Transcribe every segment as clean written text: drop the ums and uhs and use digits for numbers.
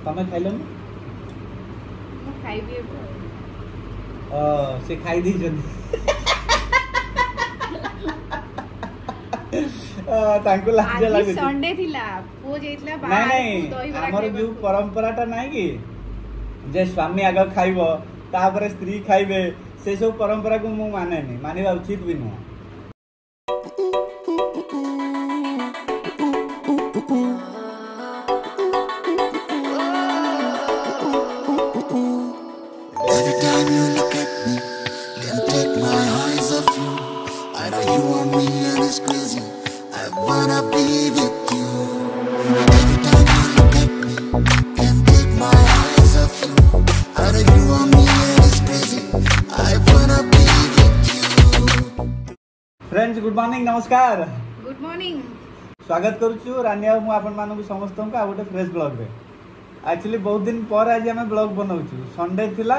तमे खाइलन मु खाइबी से खाई दी जन तांको लाज लागे संडे थिला पो जेतला बाहर नहीं हमर जो परंपराटा नाही कि जे स्वामी आग खाइबो तापर स्त्री खाइबे से सब परंपरा को मु माने नहीं मानिबा उचित भी नुह Every time you look at me, can't take my eyes off you. I know you want me and it's crazy. I wanna be with you. Every time you look at me, can't take my eyes off you. I know you want me and it's crazy. I wanna be with you. Friends good morning नमस्कार good morning स्वागत करूछु रानिया मु आपन मानु को समस्त को आ गोटे fresh blog रे एक्चुअली बहुत दिन पर आज आम ब्लॉग बनाऊँ संडे थिला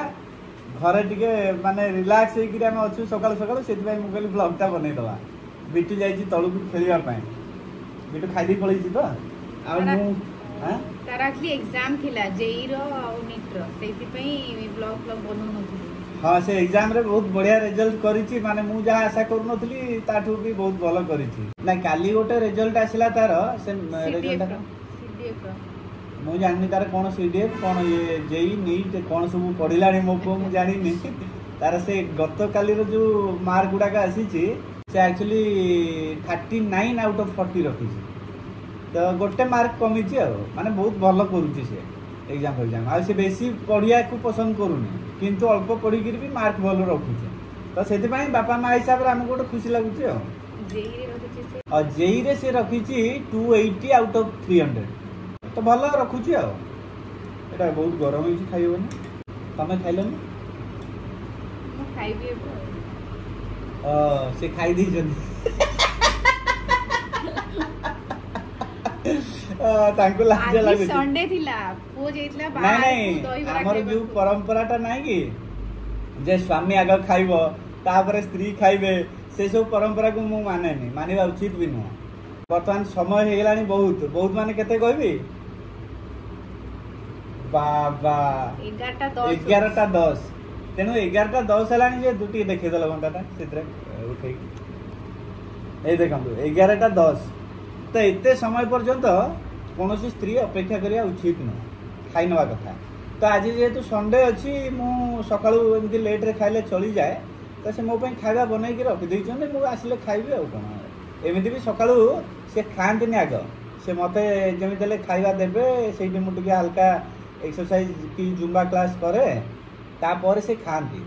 घरे टिके माने रिलैक्स होकर आम अच्छु सकाल सकाल से मुझे ब्लॉगटा बनईदवा बिटू जाइए तलू खेलवाई बिटू खाई पलि तो तार एक्चुअली एग्जाम थिला जेई रो और नीट रो सेति पई ब्लॉग बनौ नथि हाँ से एग्जाम रे बहुत बढ़िया रिजल्ट करिछि माने मु जहाँ आशा करू नथली ताठू भी बहुत भल करिछि ना काली गोटे रिजल्ट आसिला तार से रिजल्ट सीडीएफ रो मु जानि तार कोन सीडीएफ कोन ये जेई नीट कोन सब पढिलाणी मो को मु जानि नि तार से गत काली रो जो मार्क गुडा का आसीछि से एक्चुअली 39 आउट ऑफ 40 रखिछि तो गोटे मार्क कमी छि माने बहुत भल करूछि से एग्जाम आ से बेसी पढ़िया को पसंद करूनी किंतु अल्प पढ़ी भी मार्क भल रखुछि तो सेति पई बापा मां हिसाब रे हमको गोटे खुशी लागुछि जेई रे रखिछि से और जेई रे से रखिछि 280 आउट ऑफ 300 तो भल रखुछि एटा बहुत गरम होछि खाइबोनी तमे खाइलन मु खाइबी से खाई दी जन तांको लाज लागे संडे थिला पो जेतला बाहर नहीं हमर जो परंपराटा नाही कि जे स्वामी आग खाइबो तापर स्त्री खाइबे से सब परंपरा को मु माने नहीं मानिबा उचित भी नुह वर्तमान समय हे गेलानी बहुत बहुत माने केते कहबी बाबा 11:10 तेनु 11:10 हेलानी जे दुटी देखे दल घंटाटा सितरे उठे ए देखंतु 11:10 तो एते समय पर्यंत कौन स्त्री अपेक्षा करिया उचित नुह खाई नवा कथा तो आज जेहेतु संडे अच्छी मु सकाळु एमती लेट रे खाइले चली जाए तो से मो पई खाଇବା बनै के रखि दैछन मु आसिले खाइबे आ कोन एमिति भी सकाळु से खांतिनी आग से मते जेमि देले खाଇବା देबे सेठी मु टिके हल्का एक्सरसाइज की जुम्बा क्लास करे तापर से खांती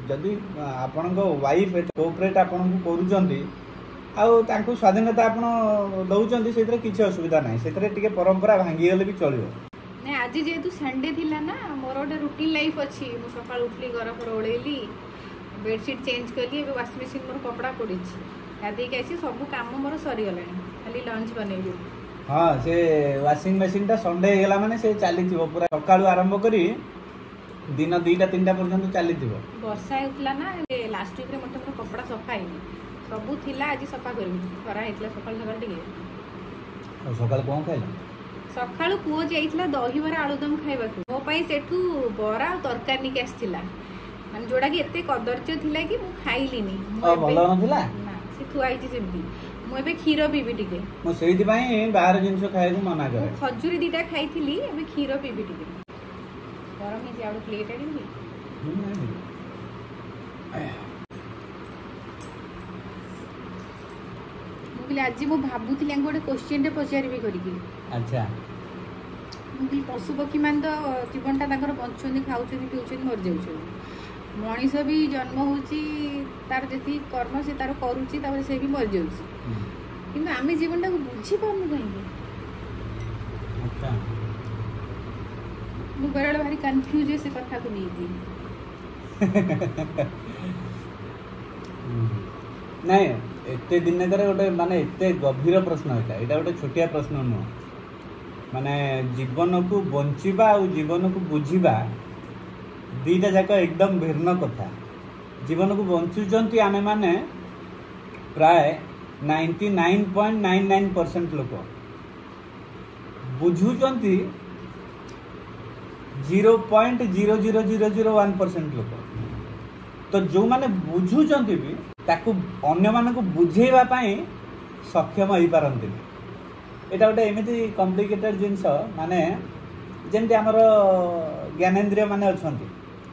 जदि आपणको वाइफ कोऑपरेट आपणको करूचंती आउ तांको स्वाधीनता आपण दउचंती सेतरे किछि असुविधा नाही सेतरे टिके परंपरा भांगी गेले भी चलियो ने आज जेतु संडे थिला ना मोर ओटे रूटीन लाइफ अछि मु सकाळ उठली घर पर ओळेली बेडशीट चेंज करली एबे वॉशिंग मशीन मोर कपड़ा पड़िछि गादी के आसी सब काम मोर सरी गलानी खाली लंच बनेबी हां से वॉशिंग मशीन ता संडे हेला माने से चाली थिबो पूरा सकाळु आरंभ करी दिन 2टा 3टा पर्यंत चाली थिबो वर्षा होतला ना लास्ट वीक रे मते मोर कपड़ा सफा हैनी सबू थिला आज सफा करबी खरा हेतला सकाळ सकाळ टिके सकाळ कोन खाइला सकाळ पुओ जाइतला दही बरा आलुदम खाइबा को मो पई सेठू बरा तरकारी निके आस्थिला माने जोडा कि एते कदर्च थिला कि मु खाइलिनी भलो नथिला ना से थुआइछि सेमती मु एबे खीर पीबी टिके मु सेहिति पई बाहर जिंस खाइबो मना करे खजूरी दीटा खाइथिली एबे खीर पीबी टिके गरम हे जाउ प्लेट आडिबी आज मु भाबुथिली गोटे क्वेश्चन रे पचारिबी करिकी अच्छा मुझे पशु पक्षी मान तो जीवनटा ताकर बंचुनी खाउछनी पिउछनी मर जाउछनी मनीष भी जन्म होची तार जति कर्म से तार करूची तापर से भी मर जाउची किंतु आमे जीवनटा को बुझी पानु कहीं अच्छा मु बराड़ भारी कंफ्यूज से कथा को नहीं थी नहीं एते दिन करे गोटे माने एते गभीर प्रश्न होता एटा गोटे छोटिया प्रश्न नुह माने जीवन को बंचिबा और जीवन को बुझिबा दीटा जाक एकदम भिन्न कथा जीवन को बंचुचंती आमे माने प्राय 99.99% लोक बुझुचंती 0.00001% लोक। तो जो माने बुझुचंती भी ताकू अन्य मानकू बुझेइबा पई सक्षम होई पारंती। एटा गोटे एमिति कॉम्प्लिकेटेड जिंस माने जेमति हमर ज्ञानेंद्रिय माने अछंती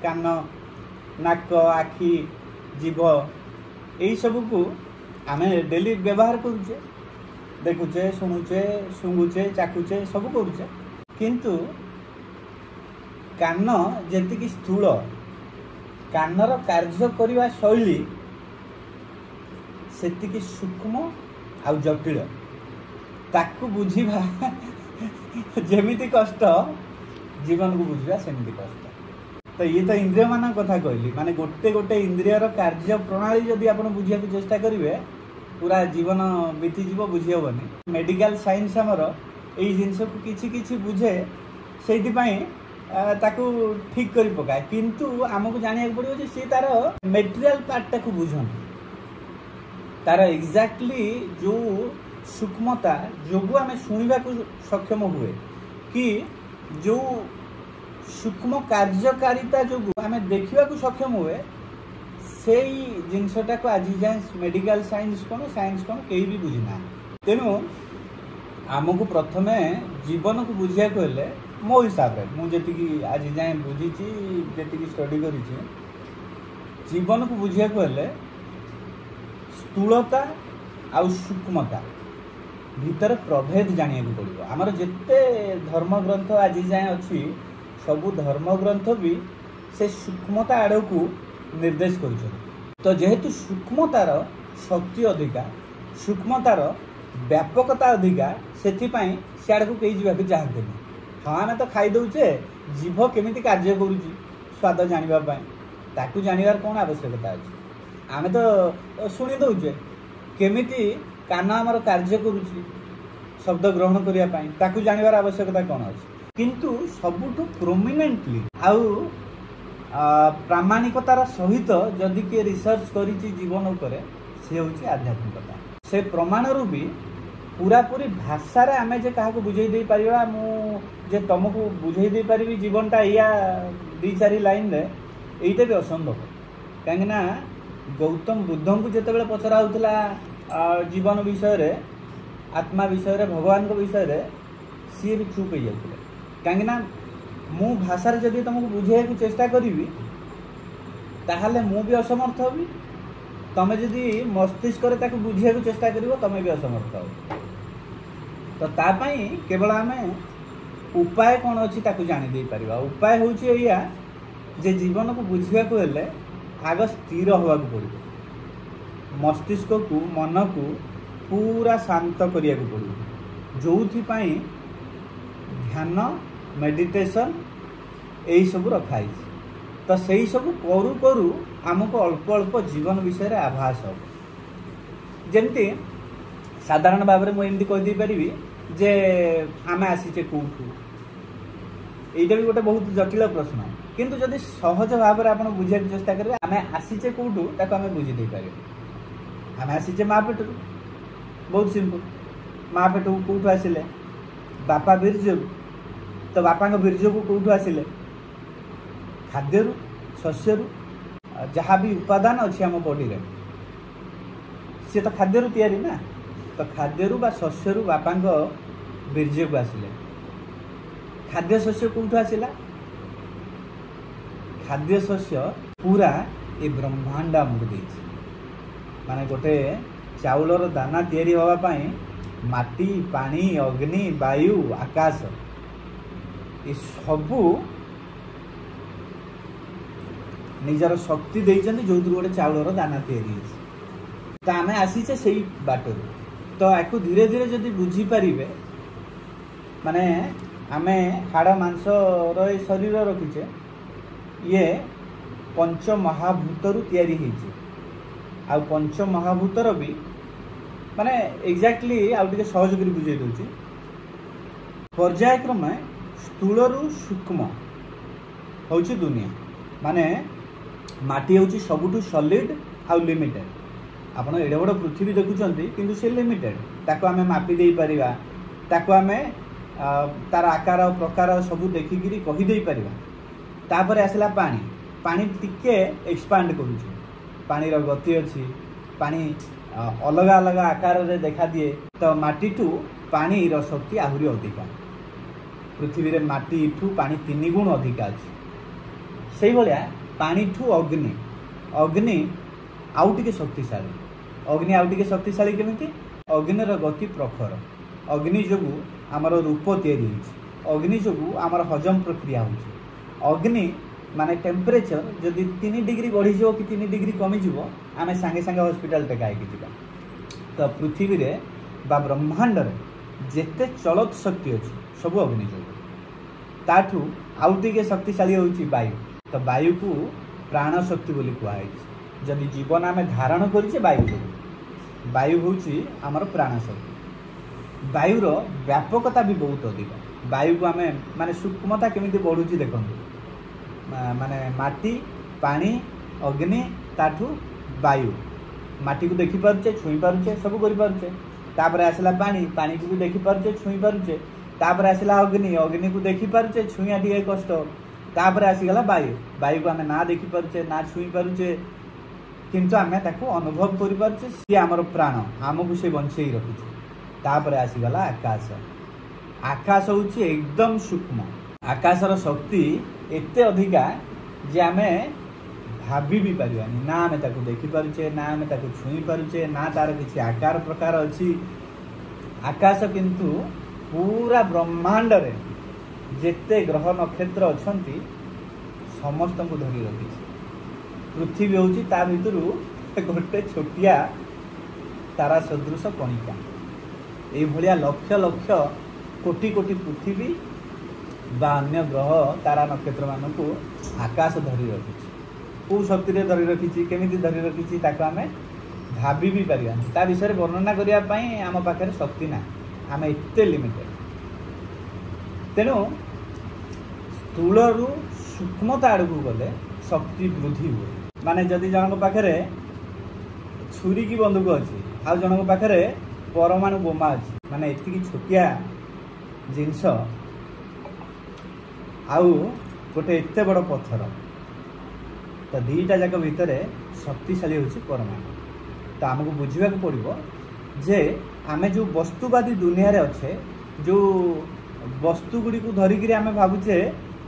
कान नाक आखि जीभ यही सब को आमे डेली व्यवहार करूचे देखुचे शुणुचे शुंगुचे चाकुचे सब करूचे किंतु कान जेतिकी स्थूल कानर कार्य करने शैली सेतिकी सूक्ष्म आउ जटिल ताकू बुझीबा जेमिति कष्ट जीवन को बुझीबा सेमिति कष्ट। तो ये तो इंद्रिय मान कथा कहली माने गोटे गोटे इंद्रियर कार्य प्रणाली जदि आप बुझा चेष्टा करेंगे पूरा जीवन बीती जीव बुझी हेनी। मेडिकल साइंस आमर यही जिनस को किछि किछि बुझे से ताकू ठीक कर पकाए किंतु आमको जाना पड़ो सी तार मेटेरियल पार्टा को बुझन तार एग्जैक्टली जो सूक्ष्मता जो आम शुणा सक्षम हुए कि जो सूक्ष्म कार्यकारिता जो आम देखा सक्षम हुए से जिनसटा को आज जाए मेडिकल साइंस कौन कहीं भी बुझीना। तेणु आमको प्रथम जीवन को बुझा हेले मो हिसाब से मुझे आज जाए बुझी जी स्टडी कर जीवन को बुझा हेले स्थूलता आउ सूक्ष्मता भीतर प्रभेद जाना पड़ो। आमर जिते धर्मग्रंथ आज जाए अच्छी सबू धर्मग्रंथ भी से सूक्ष्मता आड़ को निर्देश कर। तो जेहेतु सूक्ष्मतार शक्ति अधिका सूक्ष्मतार व्यापकता अधिका से सियाड़ को कहीं जावाक चाहते हैं। हाँ आम तो खाई दौचे जीभ केमिति कार्य करुच्ची स्वाद जानापी ताकू जानवर कौन आवश्यकता अच्छे आम तो शुणी दौचे केमिति कान आमर कार्य करुच्ची शब्द ग्रहण करने ताकू जानवर आवश्यकता कौन अच्छे किंतु सबुठु प्रोमिनेंटली आउ प्रामाणिकतार सहित जदि किए रिसर्च करिछि जीवन उपर से होछि आध्यात्मिकता। से प्रमाणरू भी पूरा पूरी भाषा रे आमे जे काहा को बुझेई दे परिबा मु जे तुमको बुझेई दे परिबी जीवनटा या 2-4 लाइन रे एइटा भी असंभव कहीं ना गौतम बुद्ध को जितेबाला पचरा होता जीवन विषय रे आत्मा विषय रे भगवान को विषय रे सी भी चुप हो जाते कहीं मु भाषा जदि तुमको बुझे चेष्टा करी ताहले मु भी असमर्थ होबी तमें जदि मस्तिष्क बुझे चेष्टा कर तमें भी असमर्थ हो। तो तापाई केवल आम उपाय कौन अच्छी जानी दे पारिबा। उपाय हूँ या जे जीवन को बुझा हेले आग स्थिर होगा पड़ो मस्तिष्क को मन को पूरा शांत करिया को पड़ो जो ध्यान मेडिटेशन यही सब रखाई। तो सही सब करू करू आमको अल्प अल्प जीवन विषय रे आभास हो जमती साधारण भाव में मुझे कहीदे पारि जे आम आसीचे कौटू यहीटा भी गोटे बहुत जटिल प्रश्न किंतु जदि सहज भाव में आप बुझा चेष्टा करेंगे आम आसीचे कौटू ताको आम बुझीदे पारे आम आसीचे माँ पेटू बहुत सिंपल माँ पेट को कौटू आसिले बापा बीर्ज तो बापा बीर्ज को कौटू आसिले खाद्य शस्य जहाँ भी उपादान अच्छी आम बॉडी रे सी तो खाद्य तैयारी ना तो खाद्य शस्य बापा बीर्ज को आसिले खाद्य शस्य कौटू आसिला खाद्य शस्य पूरा ये ब्रह्मांड आमको दे माने गोटे चाउलर दाना तैयारी होगा पाई माटी पानी अग्नि वायु आकाश ये सबू निजर शक्ति देइछन्ति जो गोटे चाउलर दाना तैयारी तो आम आसीचे से बाटर तो आपको धीरे धीरे जदि बुझी पारिबे माने आम हाड़ मांस शरीर रखीचे ये पंच महाभूतर तैयारी होइछे आ पंच महाभूतर भी माने एग्जैक्टली आउ टिके सहज कर बुझे दूची पर्यायक्रमे स्थूलरू सूक्ष्म होची दुनिया माने माटी होची सबुठु सॉलिड आउ लिमिटेड आपण एडे बड़ पृथ्वी देखुचंती किंतु से लिमिटेड ताको आमे मापी देई परिबा ताको आमे तार आकार प्रकार सबू देखिकी कहीदे पार। तापर आसला पानी पानी टिके एक्सपांड करुचे पानी गति अच्छी पानी अलग अलग आकार रे देखा दिए तो माटी ठू पानी शक्ति आहरी अधिका पृथ्वी रे माटी ठू पानी 3 गुण अधिका अच्छी से भाया पानी ठू अग्नि अग्नि आउ टिके शक्तिशाली अग्नि आउ टिके शक्तिशाली केमिति अग्निर गति प्रखर अग्नि जोगु आमर रूप तैयारी अग्नि जोगु आमर हजम प्रक्रिया हो अग्नि माने टेम्परेचर जदि 3 डिग्री बढ़ी जो कि 3 डिग्री कमी जीवो आमे सांगे सांगे हॉस्पिटल टेकाई कि जीवा। तो पृथ्वी रे बा ब्रह्मांड रे जेते चलत शक्ति अछि सब अग्नि जो ताठू आउ टिके शक्तिशाली होउची वायु। तो वायु को प्राण शक्ति बोली कुआ है जदि जीवन आमे धारण करिचे वायु जो वायु होउची हमर प्राण शक्ति। वायुर व्यापकता भी बहुत अधिक वायु को आमे माने सूक्ष्मता केमिति बढ़ुची देखंतु माने माटी पानी अग्नि ताठू वायु माटी को देखी पारुचे छुई पारुचे सब करि पारुचे तापर आसला पानी पानी को भी देखी पारुचे छुई पारुचे तापर आसला अग्नि अग्नि को देखी पारुचे छुईया टिके कष्ट तापर आसीगला वायु वायु को आमे ना देखी पारुचे ना छुई पारुचे किंतु आमे ताको अनुभव करि पारुचे सी हमर प्राण हमकु से बंचेई रखुचे। तापर आसीगला आकाश आकाश होउची एकदम सूक्ष्म आकाशर शक्ति एते अधिका जे आमे भाभी भी पारिबानी ना आमे ताको देखि पारुचे ना आमे ताको छुई पारुचे ना तार किछि आकार प्रकार अछि। आकाश किंतु पूरा ब्रह्मांड रे जेते ग्रह नक्षत्र अछंती समस्त को धरि रखि पृथ्वी होउची ता भितरु गोटे छोटिया तारा सदृश कणिका ए भलिया लक्ष लक्ष कोटि कोटि पृथ्वी बा अन्य ग्रह तारा नक्षत्र मान को आकाश धरी रखी कौ शक्ति धरी रखी केमिति धरी रखी ताको आमे भाभी भी पारिया ता विषय वर्णना करिया पई आम पाखरे शक्ति ना आमे एते लिमिटेड। तेणु स्थूल रु सूक्ष्मता आड़क गले शक्ति वृद्धि हुए माने जदि जनक पाखरे छुरी की बंदूक अच्छी आ जनक पाखरे परमाणु बोमा अच्छी माने एतिकी छोटिया जिनस आउ गोटे एते बड़ पत्थर तो दीटा जाक भितर शक्तिशाली होची परमाणु। तो आमको बुझा पड़ो जे आमे जो वस्तुवादी दुनिया रे अच्छे जो वस्तु गुड़ी को धरिकी आमे भावुचे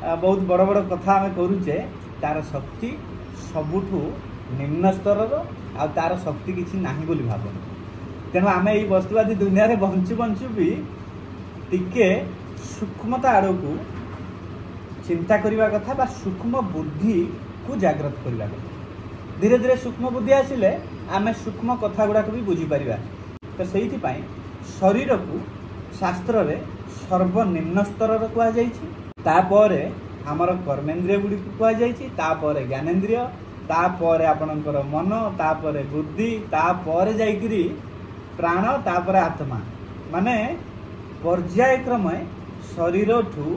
बहुत बड़ बड़ कथा आमे करूचे तार शक्ति सबुठू निम्न स्तर आ तार शक्ति किसी नाही बोली भावना। तेणु आमे ये वस्तुवादी दुनिया रे बंचु बंचु भी टिके सूक्ष्मता आड़कू चिंता करने कथा बा सूक्ष्म बुद्धि को जागृत करने कथा धीरे धीरे सूक्ष्म बुद्धि आसिले आमे सूक्ष्म कथा गुड़ाक भी बुझीपर। तो से शरीर को शास्त्र रे सर्वनिम्न स्तर कहुपर आमर कर्मेन्द्रिय गुड़ी कहुपर ज्ञानेन्द्रिय तापर आपणकर मन तापर बुद्धि तापर जाइकरी प्राण तापर आत्मा माने पर्यायक्रमे शरीर ठू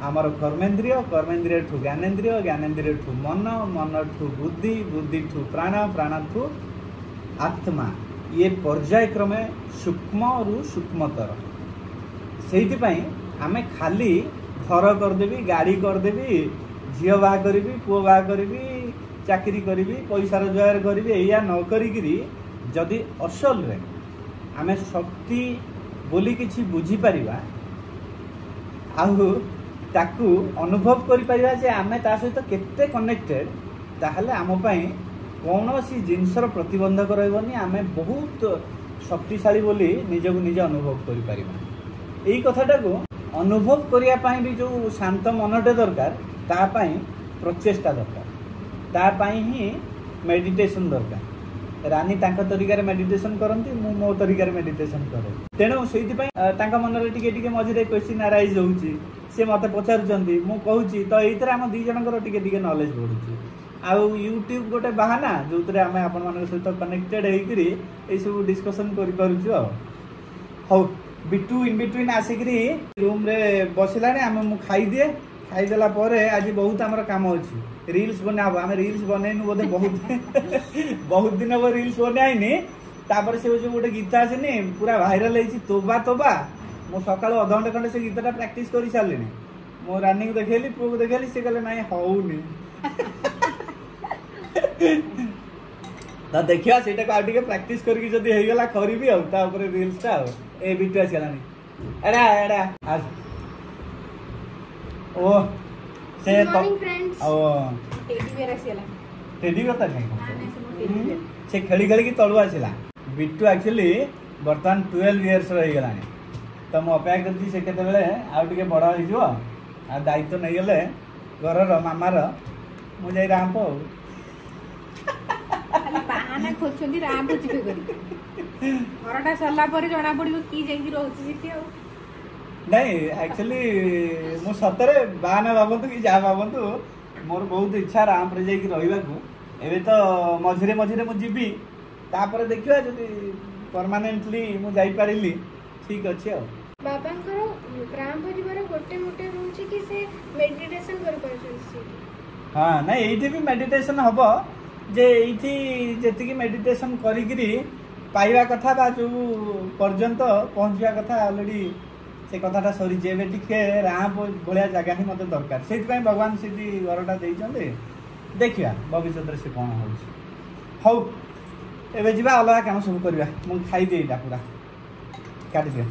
आमर कर्मेन्द्रिय कर्मेन्द्रिय ठू ज्ञानेन्द्रिय ज्ञानेन्द्रिय ठू मन मन ठू बुद्धि बुद्धि ठू प्राण प्राण ठू आत्मा ये पर्यायक्रमे सूक्ष्म रु सूक्ष्मतर से आमे खाली घर करदेवी गाड़ी करदेवी झील बाहा करी पुओ बाहा करी चाकरी करी पैसा रोजगार करी या न करी जदि असल रे आमे शक्ति बोली किछि बुझी परिबा आउ ताकू अनुभव करि परिबा जे आमे ता सहित केते कनेक्टेड ताहले आम पई कौनसी जिनसर प्रतिबंधक रहबनी आमे बहुत शक्तिशाली बोली निजको निज अनुभव करि परिबा। एई कथाटा को अनुभव करिया पई भी जो शांत मनटे दरकार ता पई प्रचेष्टा दरकार ता पई ही मेडिटेशन दरकार। रानी तांका तरीकार मेडिटेशन करती मु मो तरीकार मेडिटेशन करे तेणु से मन में टिके मझे क्वेश्चन अराइज होउची से मते पचारुचंती मु कहूची तो एइतरे हम दी जनकर टिके नॉलेज बढ़ुची आउ यूट्यूब गोटे बहाना जो आम आपण मान सहित कनेक्टेड होकर ये सब डिस्कसन कर हौ बिटू इन बिटवीन आसिकी रूम रे बसला आम खाई दिए खाईदेला आज बहुत आमर काम अच्छी रील्स बनाब आम रील्स बनईनु बोधे बहुत बहुत दिन हम रील्स बनाईनी तापर से जो गोटे गीत आसेनी पूरा भाइराल होती तोबा तोबा ମୁଁ ସକାଳୁ ଅଧଘଣ୍ଟେ ଖଣ୍ଡେ ସେ ଗୀତଟା ପ୍ରାକ୍ଟିସ୍ କରି ସାରିଲିଣି। ମୁଁ ରାନିଂ ଦେଖେଇଲି, ପୁଅକୁ ଦେଖେଇଲି, ସେ କହିଲେ ନାଇଁ ହଉନି। ତ ଦେଖିବା ସେଇଟାକୁ ଆଉ ଟିକେ ପ୍ରାକ୍ଟିସ୍ କରିକି ଯଦି ହେଇଗଲା କରିବି ଆଉ ତା ଉପରେ ରିଲ୍ସଟା ଆଉ। ଏ ବିଟୁ ଆସିଗଲାଣି, ଏଡ଼ା ଏଡ଼ା ଆସ। ଓ ସେ Good morning, friends. ଓ ଟେଡି ବିୟର ଆସିଗଲା। ଟେଡି କଥା କାଇଁ ନା, ନା, ସେ ମୋ ଟେଡି ବିୟର। ସେ ଖେଳି ଖେଳିକି ତଳୁ ଆସିଲା। ବିଟୁ ଆକ୍ଚୁଆଲି ବର୍ତ୍ତମାନ 12 ଇୟର୍ସର ହେଇଗଲାଣି। ତ ମୁଁ ଅପେକ୍ଷା କରିଛି ସେ କେତେବେଳେ ଆଉ ଟିକେ ବଡ଼ ହେଇଯିବ ଆଉ ଦାୟିତ୍ୱ ନେଇଗଲେ ଘରର ମାମାର, ମୁଁ ଯାଇ ରାମ୍ପ ଆଉ। ଖାଲି ବାହାନା ଖୋଜୁଛନ୍ତି ରାମ୍ପ ଯିବେ କରି। ଘରଟା ସରିଲା ପରେ ଜଣା ପଡିବ କି ଯାଇକି ରହୁଛି ସେଠି ଆଉ। ନାଇଁ ଆକ୍ଚୁଆଲି ମୁଁ ସତରେ ବାହାନା ଭାବନ୍ତୁ କି ଯାହା ଭାବନ୍ତୁ, ମୋର ବହୁତ ଇଚ୍ଛା ରାମ୍ପରେ ଯାଇକି ରହିବାକୁ। ଏବେ ତ ମଝିରେ ମଝିରେ ମୁଁ ଯିବି, ତାପରେ ଦେଖିବା ଯଦି ପରମାନେଣ୍ଟଲି ମୁଁ ଯାଇପାରିଲି ଠିକ୍ ଅଛି ଆଉ। ବାବାଙ୍କର ରାମ୍ପ ଯିବାର ଗୋଟେ ମୋଟିଭ ରହୁଛି କି ସେ ମେଡିଟେସନ କରିପାରୁଛନ୍ତି। ହଁ ନାଇଁ ଏଇଠି ବି ମେଡିଟେସନ ହବ, ଯେ ଏଇଠି ଯେତିକି ମେଡିଟେସନ କରିକିରି ପାଇବା କଥା ବା ଯେଉଁ ପର୍ଯ୍ୟନ୍ତ ପହଞ୍ଚିବା କଥା ଅଲରେଡ଼ି ସେ କଥାଟା ସରିଛି। ଏବେ ଟିକେ ରାମ୍ପ ଭଳିଆ ଜାଗା ହିଁ ମୋତେ ଦରକାର, ସେଇଥିପାଇଁ ଭଗବାନ ସେଠି ଘରଟା ଦେଇଛନ୍ତି। ଦେଖିବା ଭବିଷ୍ୟତରେ ସେ କ'ଣ ହେଉଛି। ହଉ ଏବେ ଯିବା, ଅଲଗା କାମ ସବୁ କରିବା। ମୁଁ ଖାଇଦିଏ ଏଇଟା ପୁରା କାଟିଦିଏ।